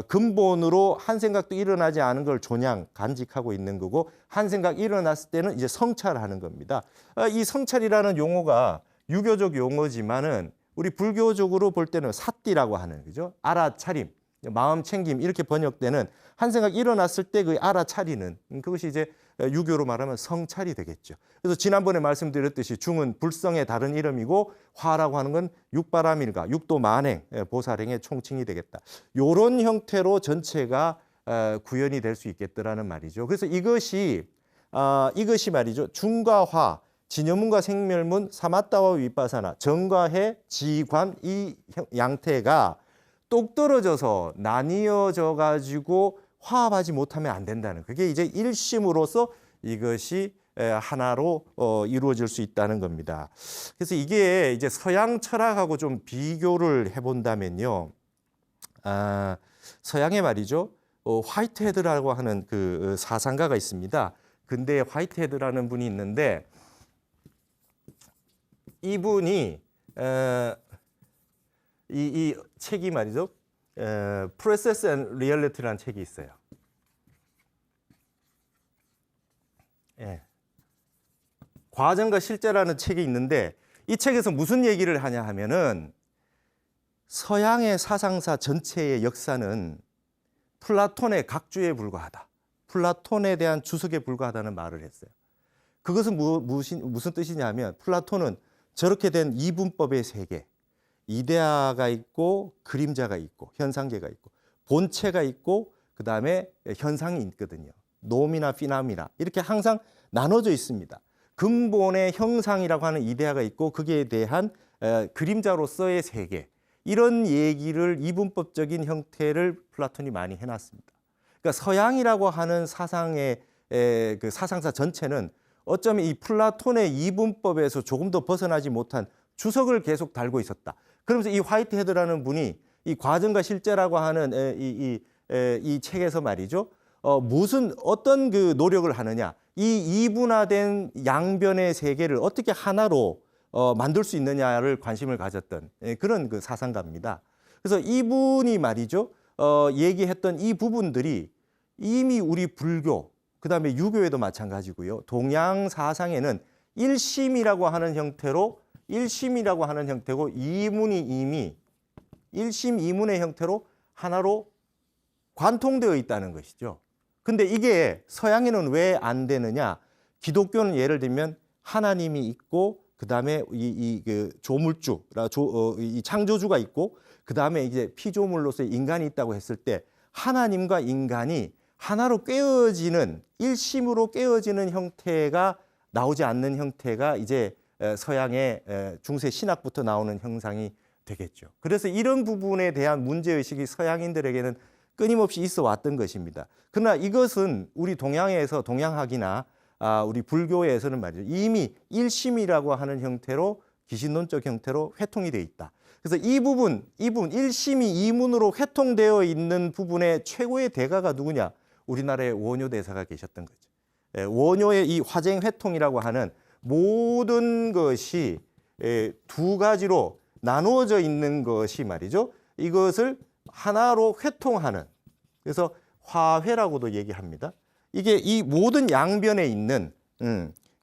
근본으로 한 생각도 일어나지 않은 걸 존양, 간직하고 있는 거고, 한 생각 일어났을 때는 이제 성찰하는 겁니다. 이 성찰이라는 용어가 유교적 용어지만은 우리 불교적으로 볼 때는 사띠라고 하는 거죠. 알아차림, 마음 챙김 이렇게 번역되는 한 생각 일어났을 때 그 알아차리는 그것이 이제 유교로 말하면 성찰이 되겠죠. 그래서 지난번에 말씀드렸듯이 중은 불성의 다른 이름이고, 화라고 하는 건 육바라밀가, 육도 만행, 보살행의 총칭이 되겠다. 이런 형태로 전체가 구현이 될 수 있겠더라는 말이죠. 그래서 이것이 말이죠, 중과 화, 진여문과 생멸문, 사마타와 윗바사나, 정과 해, 지관 이 양태가 똑 떨어져서 나뉘어져 가지고 화합하지 못하면 안 된다는 그게 이제 일심으로서 이것이 하나로 이루어질 수 있다는 겁니다. 그래서 이게 이제 서양 철학하고 좀 비교를 해본다면요, 서양의 말이죠, 화이트헤드라고 하는 그 사상가가 있습니다. 근데 화이트헤드라는 분이 있는데 이분이 이 책이 말이죠, Process and Reality라는 책이 있어요. 예. 과정과 실제라는 책이 있는데 이 책에서 무슨 얘기를 하냐 하면은 서양의 사상사 전체의 역사는 플라톤의 각주에 불과하다. 플라톤에 대한 주석에 불과하다는 말을 했어요. 그것은 무슨 뜻이냐 하면 플라톤은 저렇게 된 이분법의 세계, 이데아가 있고 그림자가 있고 현상계가 있고 본체가 있고 그다음에 현상이 있거든요. 노미나 피나미나 이렇게 항상 나눠져 있습니다. 근본의 형상이라고 하는 이데아가 있고 거기에 대한 그림자로서의 세계, 이런 얘기를 이분법적인 형태를 플라톤이 많이 해놨습니다. 그러니까 서양이라고 하는 사상의 그 사상사 전체는 어쩌면 이 플라톤의 이분법에서 조금 더 벗어나지 못한 주석을 계속 달고 있었다. 그러면서 이 화이트헤드라는 분이 이 과정과 실제라고 하는 이 책에서 말이죠, 어떤 그 노력을 하느냐, 이 이분화된 양변의 세계를 어떻게 하나로 만들 수 있느냐를 관심을 가졌던 그런 그 사상가입니다. 그래서 이분이 말이죠, 얘기했던 이 부분들이 이미 우리 불교, 그다음에 유교에도 마찬가지고요. 동양 사상에는 일심이라고 하는 형태고 이문이 이미 일심 이문의 형태로 하나로 관통되어 있다는 것이죠. 근데 이게 서양에는 왜 안 되느냐? 기독교는 예를 들면 하나님이 있고 그다음에 그 조물주, 이 창조주가 있고 그다음에 이제 피조물로서의 인간이 있다고 했을 때 하나님과 인간이 하나로 깨어지는 일심으로 깨어지는 형태가 나오지 않는 형태가 이제 서양의 중세 신학부터 나오는 형상이 되겠죠. 그래서 이런 부분에 대한 문제의식이 서양인들에게는 끊임없이 있어 왔던 것입니다. 그러나 이것은 우리 동양에서 동양학이나 우리 불교에서는 말이죠, 이미 일심이라고 하는 형태로 기신론적 형태로 회통이 되어 있다. 그래서 이 부분 일심이 이문으로 회통되어 있는 부분의 최고의 대가가 누구냐? 우리나라의 원효 대사가 계셨던 거죠. 원효의 이 화쟁 회통이라고 하는 모든 것이 두 가지로 나누어져 있는 것이 말이죠, 이것을 하나로 회통하는, 그래서 화회라고도 얘기합니다. 이게 이 모든 양변에 있는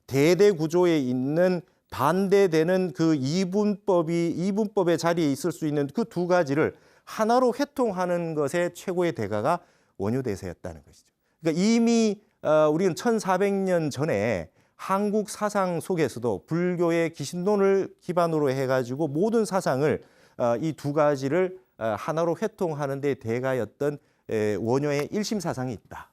대대 구조에 있는 반대되는 그 이분법의 자리에 있을 수 있는 그 두 가지를 하나로 회통하는 것의 최고의 대가가 원효대사였다는 것이죠. 그러니까 이미 우리는 1400년 전에 한국 사상 속에서도 불교의 기신론을 기반으로 해가지고 모든 사상을 이 두 가지를 하나로 회통하는 데 대가였던 원효의 일심사상이 있다.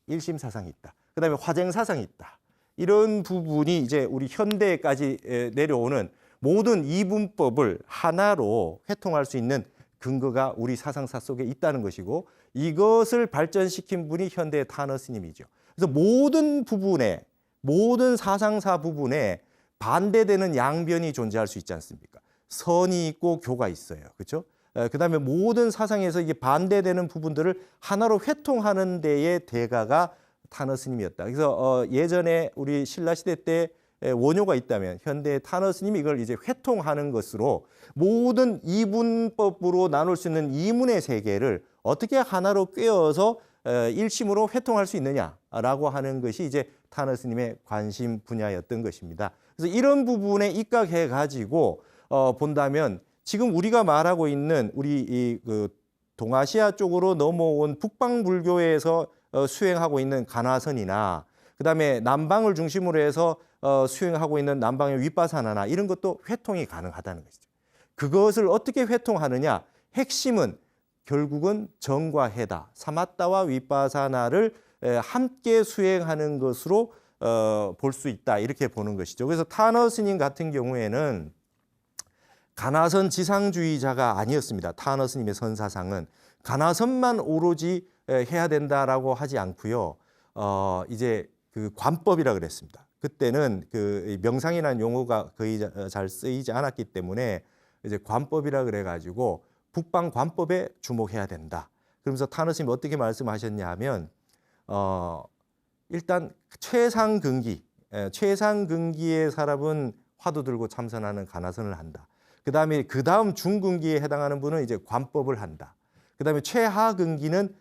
일심사상이 있다. 그다음에 화쟁사상이 있다. 이런 부분이 이제 우리 현대까지 내려오는 모든 이분법을 하나로 회통할 수 있는 근거가 우리 사상사 속에 있다는 것이고, 이것을 발전시킨 분이 현대의 타너 스님이죠. 그래서 모든 사상사 부분에 반대되는 양변이 존재할 수 있지 않습니까? 선이 있고 교가 있어요. 그렇죠? 그다음에 모든 사상에서 이게 반대되는 부분들을 하나로 회통하는 데의 대가가 타너 스님이었다. 그래서 예전에 우리 신라 시대 때 원효가 있다면 현대의 타너 스님이 이걸 이제 회통하는 것으로 모든 이분법으로 나눌 수 있는 이문의 세계를 어떻게 하나로 꿰어서 일심으로 회통할 수 있느냐라고 하는 것이 이제 타너 스님의 관심 분야였던 것입니다. 그래서 이런 부분에 입각해 가지고 본다면 지금 우리가 말하고 있는 우리 그 동아시아 쪽으로 넘어온 북방 불교에서 수행하고 있는 간화선이나 그다음에 남방을 중심으로 해서 수행하고 있는 남방의 윗바사나나 이런 것도 회통이 가능하다는 것이죠. 그것을 어떻게 회통하느냐? 핵심은 결국은 정과 해다, 사마타와 윗바사나를 함께 수행하는 것으로 볼 수 있다 이렇게 보는 것이죠. 그래서 타너 스님 같은 경우에는 가나선 지상주의자가 아니었습니다. 타너 스님의 선사상은 가나선만 오로지 해야 된다라고 하지 않고요. 이제 그 관법이라 그랬습니다. 그때는 그 명상이라는 용어가 거의 잘 쓰이지 않았기 때문에 이제 관법이라 그래가지고 북방 관법에 주목해야 된다. 그러면서 타너 스님이 어떻게 말씀하셨냐면 일단 최상근기의 사람은 화두 들고 참선하는 가나선을 한다. 그다음에 그다음 중근기에 해당하는 분은 이제 관법을 한다. 그다음에 최하근기는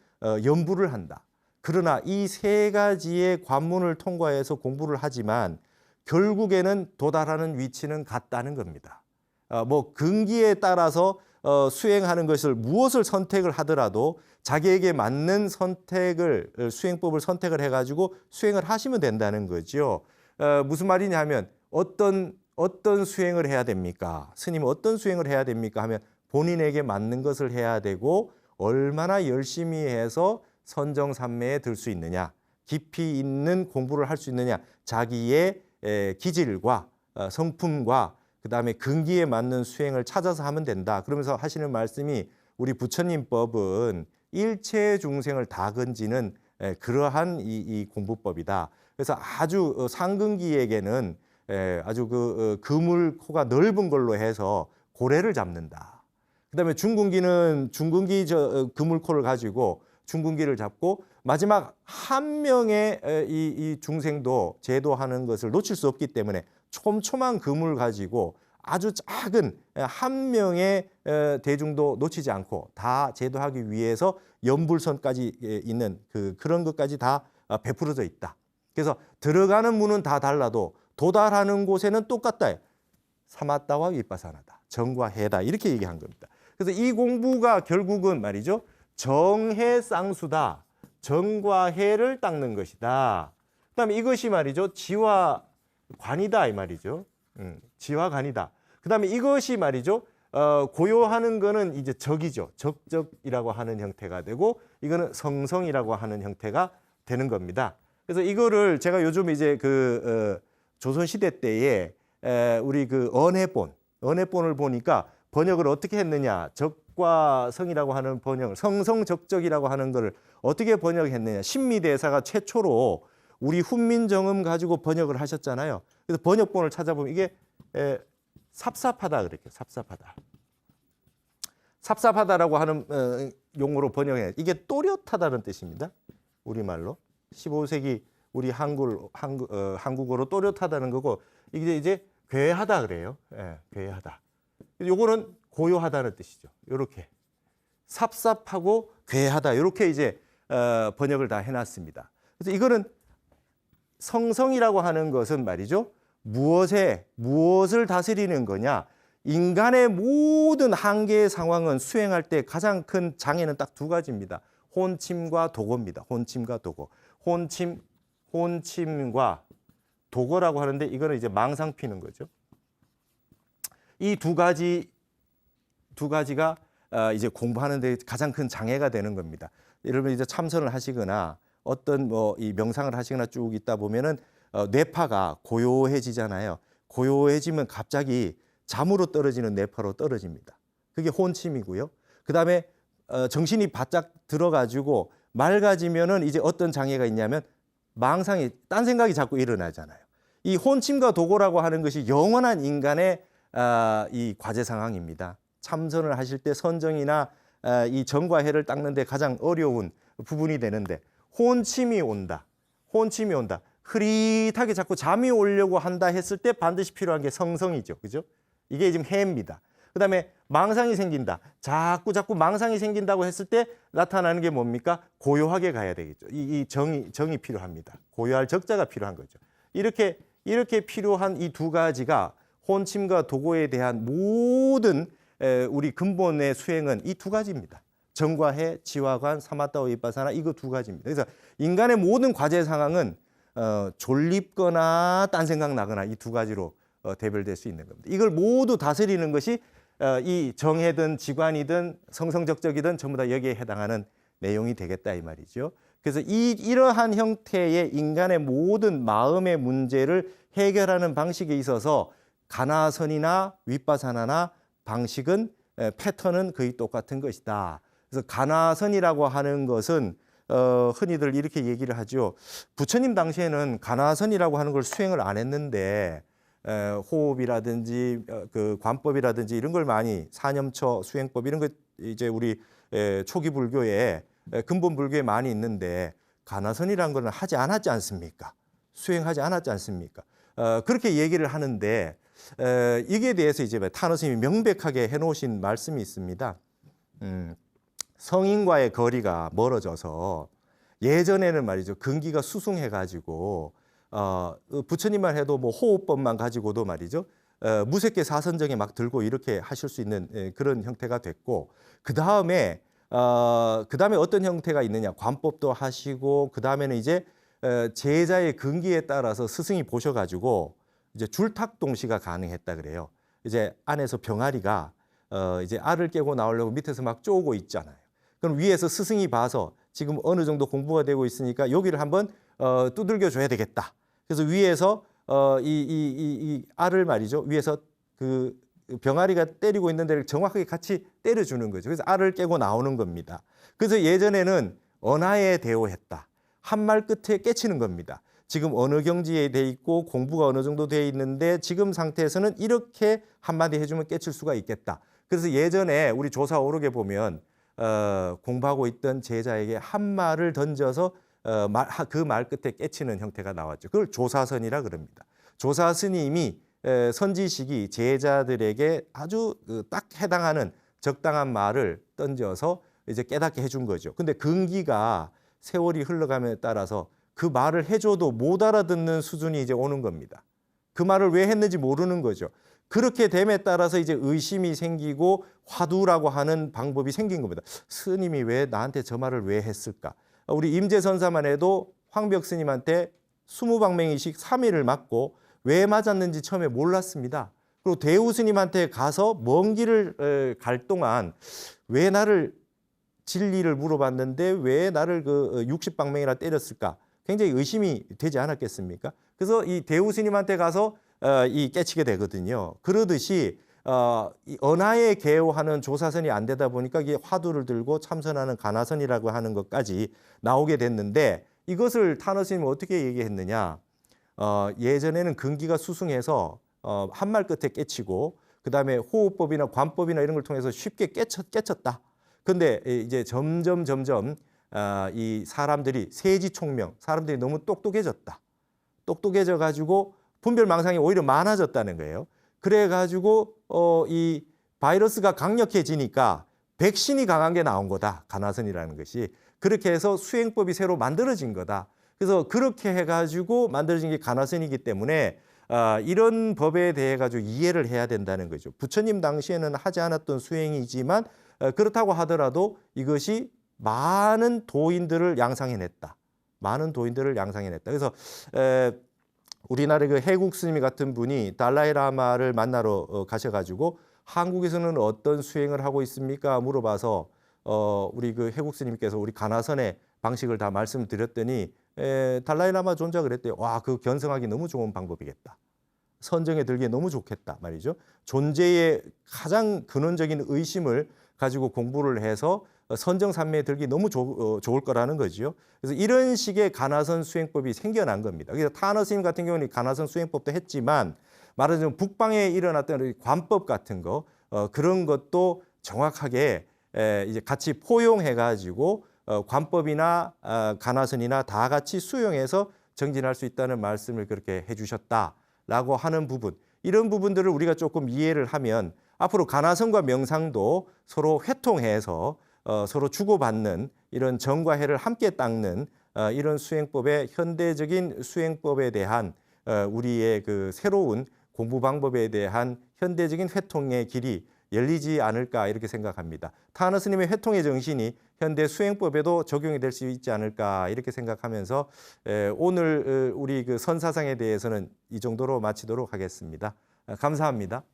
연부를 한다. 그러나 이 세 가지의 관문을 통과해서 공부를 하지만 결국에는 도달하는 위치는 같다는 겁니다. 뭐 근기에 따라서 수행하는 것을 무엇을 선택을 하더라도 자기에게 맞는 수행법을 선택을 해가지고 수행을 하시면 된다는 거죠. 무슨 말이냐 하면 어떤 수행을 해야 됩니까? 스님은 어떤 수행을 해야 됩니까? 하면 본인에게 맞는 것을 해야 되고 얼마나 열심히 해서 선정산매에 들 수 있느냐, 깊이 있는 공부를 할 수 있느냐, 자기의 기질과 성품과 그다음에 근기에 맞는 수행을 찾아서 하면 된다. 그러면서 하시는 말씀이 우리 부처님 법은 일체 중생을 다 건지는 그러한 이 공부법이다. 그래서 아주 상근기에게는 아주 그물코가 넓은 걸로 해서 고래를 잡는다. 그다음에 중근기는 중근기 그물코를 가지고 중근기를 잡고 마지막 한 명의 이 중생도 제도하는 것을 놓칠 수 없기 때문에 촘촘한 금을 가지고 아주 작은 한 명의 대중도 놓치지 않고 다 제도하기 위해서 연불선까지 있는 그런 것까지 다 베풀어져 있다. 그래서 들어가는 문은 다 달라도 도달하는 곳에는 똑같다. 사마타와 윗바사나다. 정과 해다. 이렇게 얘기한 겁니다. 그래서 이 공부가 결국은 말이죠. 정해 쌍수다. 정과 해를 닦는 것이다. 그다음에 이것이 말이죠. 지와 관이다 이 말이죠. 지와 관이다. 그다음에 이것이 말이죠. 고요하는 거는 이제 적이죠. 적적이라고 하는 형태가 되고 이거는 성성이라고 하는 형태가 되는 겁니다. 그래서 이거를 제가 요즘 이제 조선 시대 때에 우리 언해본을 보니까 번역을 어떻게 했느냐. 적과 성이라고 하는 번역을 성성적적이라고 하는 걸 어떻게 번역했느냐. 신미대사가 최초로 우리 훈민정음 가지고 번역을 하셨잖아요. 그래서 번역본을 찾아보면 이게 삽삽하다 그랬죠. 삽삽하다라고 하는 용어로 번역해. 이게 또렷하다는 뜻입니다. 우리말로 15세기 우리 한국어로 또렷하다는 거고 이게 이제 괴하다 그래요. 괴하다. 요거는 고요하다는 뜻이죠. 이렇게 삽삽하고 괴하다 이렇게 이제 번역을 다 해놨습니다. 그래서 이거는 성성이라고 하는 것은 말이죠. 무엇을 다스리는 거냐? 인간의 모든 한계의 상황은 수행할 때 가장 큰 장애는 딱 두 가지입니다. 혼침과 도고입니다. 혼침과 도고. 혼침과 도고라고 하는데 이거는 이제 망상 피는 거죠. 이 두 가지가 이제 공부하는 데 가장 큰 장애가 되는 겁니다. 여러분 이제 참선을 하시거나 어떤 이 명상을 하시거나 쭉 있다 보면은 뇌파가 고요해지잖아요. 고요해지면 갑자기 잠으로 떨어지는 뇌파로 떨어집니다. 그게 혼침이고요. 그다음에 정신이 바짝 들어가지고 맑아지면은 이제 어떤 장애가 있냐면 망상이 딴 생각이 자꾸 일어나잖아요. 이 혼침과 도고라고 하는 것이 영원한 인간의 이 과제 상황입니다. 참선을 하실 때 선정이나 이 정과 해를 닦는 데 가장 어려운 부분이 되는데 혼침이 온다. 흐릿하게 자꾸 잠이 오려고 한다 했을 때 반드시 필요한 게 성성이죠. 그죠? 이게 지금 해입니다. 그다음에 망상이 생긴다. 자꾸 망상이 생긴다고 했을 때 나타나는 게 뭡니까? 고요하게 가야 되겠죠. 이 정이 필요합니다. 고요할 적자가 필요한 거죠. 이렇게 필요한 이 두 가지가 혼침과 도고에 대한 모든 우리 근본의 수행은 이 두 가지입니다. 정과 해, 지화관, 사마타와 윗바사나 이거 두 가지입니다. 그래서 인간의 모든 과제 상황은 졸립거나 딴 생각 나거나 이 두 가지로 대별될 수 있는 겁니다. 이걸 모두 다스리는 것이 이 정해든 지관이든 성성적적이든 전부 다 여기에 해당하는 내용이 되겠다 이 말이죠. 그래서 이러한 형태의 인간의 모든 마음의 문제를 해결하는 방식에 있어서 가나선이나 윗바사나나 방식은 패턴은 거의 똑같은 것이다. 그래서 가나선이라고 하는 것은 흔히들 이렇게 얘기를 하죠. 부처님 당시에는 가나선이라고 하는 걸 수행을 안 했는데 호흡이라든지 그 관법이라든지 이런 걸 많이 사념처 수행법 이런 거 이제 우리 초기 불교에 근본 불교에 많이 있는데 가나선이라는 걸 하지 않았지 않습니까? 수행하지 않았지 않습니까? 그렇게 얘기를 하는데 이게 대해서 이제 타너 스님이 명백하게 해놓으신 말씀이 있습니다. 성인과의 거리가 멀어져서 예전에는 말이죠 근기가 수승해가지고 부처님만 해도 뭐 호흡법만 가지고도 말이죠 무색계 사선정에 막 들고 이렇게 하실 수 있는 그런 형태가 됐고 그 다음에 어떤 형태가 있느냐 관법도 하시고 그 다음에는 이제 제자의 근기에 따라서 스승이 보셔가지고 이제 줄탁동시가 가능했다 그래요. 이제 안에서 병아리가 이제 알을 깨고 나오려고 밑에서 막 쪼고 있잖아요. 그럼 위에서 스승이 봐서 지금 어느 정도 공부가 되고 있으니까 여기를 한번 두들겨 줘야 되겠다. 그래서 위에서 이 알을 말이죠. 위에서 그 병아리가 때리고 있는 데를 정확하게 같이 때려주는 거죠. 그래서 알을 깨고 나오는 겁니다. 그래서 예전에는 언하에 대오했다. 한 말 끝에 깨치는 겁니다. 지금 어느 경지에 돼 있고 공부가 어느 정도 돼 있는데 지금 상태에서는 이렇게 한마디 해주면 깨칠 수가 있겠다. 그래서 예전에 우리 조사 오록에 보면 공부하고 있던 제자에게 한 말을 던져서 그 말 끝에 깨치는 형태가 나왔죠. 그걸 조사선이라 그럽니다. 조사 스님이 선지식이 제자들에게 아주 딱 해당하는 적당한 말을 던져서 이제 깨닫게 해준 거죠. 근데 근기가 세월이 흘러감에 따라서 그 말을 해줘도 못 알아듣는 수준이 이제 오는 겁니다. 그 말을 왜 했는지 모르는 거죠. 그렇게 됨에 따라서 이제 의심이 생기고 화두라고 하는 방법이 생긴 겁니다. 스님이 왜 나한테 저 말을 왜 했을까? 우리 임재선사만 해도 황벽 스님한테 20방맹이식 3일을 맞고 왜 맞았는지 처음에 몰랐습니다. 그리고 대우 스님한테 가서 먼 길을 갈 동안 왜 나를 진리를 물어봤는데 왜 나를 그 60방맹이나 때렸을까? 굉장히 의심이 되지 않았겠습니까? 그래서 이 대우 스님한테 가서 이 깨치게 되거든요. 그러듯이 이 언하에 개요하는 조사선이 안 되다 보니까 이게 화두를 들고 참선하는 가나선이라고 하는 것까지 나오게 됐는데 이것을 타너 스님은 어떻게 얘기했느냐? 예전에는 근기가 수승해서 한 말 끝에 깨치고 그 다음에 호흡법이나 관법이나 이런 걸 통해서 쉽게 깨쳤다. 근데 이제 점점 이 사람들이 세지총명, 사람들이 너무 똑똑해졌다. 똑똑해져 가지고 분별망상이 오히려 많아졌다는 거예요. 그래 가지고 이 바이러스가 강력해지니까 백신이 강한 게 나온 거다. 가나선이라는 것이. 그렇게 해서 수행법이 새로 만들어진 거다. 그래서 그렇게 해가지고 만들어진 게 가나선이기 때문에 이런 법에 대해 가지고 이해를 해야 된다는 거죠. 부처님 당시에는 하지 않았던 수행이지만 그렇다고 하더라도 이것이 많은 도인들을 양상해냈다. 많은 도인들을 양상해냈다. 그래서 우리나라 그 해국 스님 같은 분이 달라이라마를 만나러 가셔가지고 한국에서는 어떤 수행을 하고 있습니까? 물어봐서 우리 그 해국 스님께서 우리 가나선의 방식을 다 말씀드렸더니 달라이라마 존자 그랬대요. 와, 그 견성하기 너무 좋은 방법이겠다. 선정에 들기에 너무 좋겠다 말이죠. 존재의 가장 근원적인 의심을 가지고 공부를 해서 선정산매에 들기 너무 좋을 거라는 거죠. 그래서 이런 식의 가나선 수행법이 생겨난 겁니다. 그래서 타너 스님 같은 경우는 가나선 수행법도 했지만 말하자면 북방에 일어났던 관법 같은 거 그런 것도 정확하게 이제 같이 포용해가지고 관법이나 가나선이나 다 같이 수용해서 정진할 수 있다는 말씀을 그렇게 해주셨다라고 하는 부분. 이런 부분들을 우리가 조금 이해를 하면 앞으로 가나선과 명상도 서로 회통해서 서로 주고받는 이런 정과 해를 함께 닦는 이런 수행법의 현대적인 수행법에 대한 우리의 그 새로운 공부 방법에 대한 현대적인 회통의 길이 열리지 않을까 이렇게 생각합니다. 타너 스님의 회통의 정신이 현대 수행법에도 적용이 될 수 있지 않을까 이렇게 생각하면서 오늘 우리 그 선사상에 대해서는 이 정도로 마치도록 하겠습니다. 감사합니다.